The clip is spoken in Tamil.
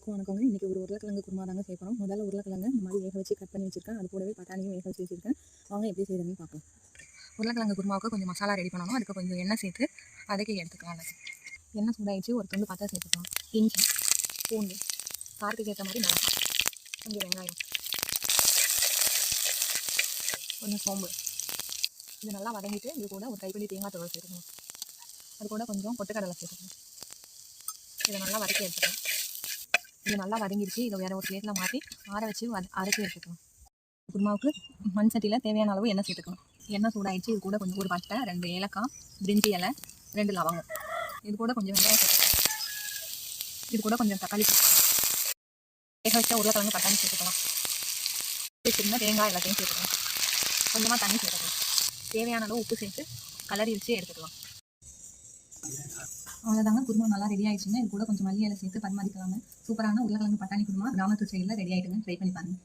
வணக்கங்க. இன்றைக்கி ஒரு உருளைக்கிழங்கு குருமா தாங்க செய்ய போகிறோம். முதல்ல உருளைக்கிழங்கு இந்த மாதிரி வேக வச்சு கட் பண்ணி வச்சுருக்கேன். அது கூடவே பட்டாணியும் வேக வச்சு வச்சுருக்கேன். வாங்க எப்படி செய்யறதுன்னு பார்க்கலாம். உருளைக்கிழங்கு குருமாவுக்கு கொஞ்சம் மசாலா ரெடி பண்ணணும். அதுக்கு கொஞ்சம் எண்ணெய் சேர்த்து வதக்கி எடுத்துக்கலாம். எண்ணெய் சூடாயிடுச்சு. ஒரு துண்டு பட்டை சேர்த்துக்கலாம். இஞ்சி, பூண்டு, காரத்துக்கு ஏற்ற மாதிரி மிளகாய், கொஞ்சம் வெங்காயம், கொஞ்சம் சோம்பு. இது நல்லா வதங்கிட்டு இது கூட ஒரு கைப்பிடி தேங்காய் துருவல் சேர்த்துக்கணும். அது கூட கொஞ்சம் பொட்டுக்கடலை சேர்த்துக்கணும். இதை நல்லா வதக்கி எடுத்துக்கலாம். இது நல்லா வதங்கிடுச்சு. இதை வேறு ஒரு பிளேட்டில் மாற்றி ஆற வச்சு அரைச்சி எடுத்துக்கலாம். குருமாவுக்கு மண் சட்டியில் தேவையான அளவு எண்ணெய் சேர்த்துக்கணும். எண்ணெய் சூடாயிடுச்சு. இது கூட கொஞ்சம் ஒரு பட்டை, 2 ஏலக்காய், பிரிஞ்சி இலை, 2 லவங்கம். இது கூட கொஞ்சம் வெங்காயம் சேர்த்துக்கலாம். இது கூட கொஞ்சம் தக்காளி சேர்த்துக்கலாம். வேக வச்சா உருளைக்கிழங்கு பட்டாணி சேர்த்துக்கலாம். சின்ன தேங்காய் எல்லாத்தையும் சேர்த்துக்கலாம். கொஞ்சமாக தண்ணி சேர்த்துக்கலாம். தேவையான அளவு உப்பு சேர்த்து கலரி வச்சு எடுத்துக்கலாம். அவ்வளோதாங்க, குருமா நல்லா ரெடி ஆயிடுச்சுங்க. இது கூட கொஞ்சம் மல்லி இலை சேர்த்து பரிமாறிக்கலாங்க. சூப்பரான உருளைக்கிழங்கு பட்டாணி குருமா கிராமத்து ஸ்டைலில் ரெடி ஆகிட்டுங்க. ட்ரை பண்ணி பாருங்கள்.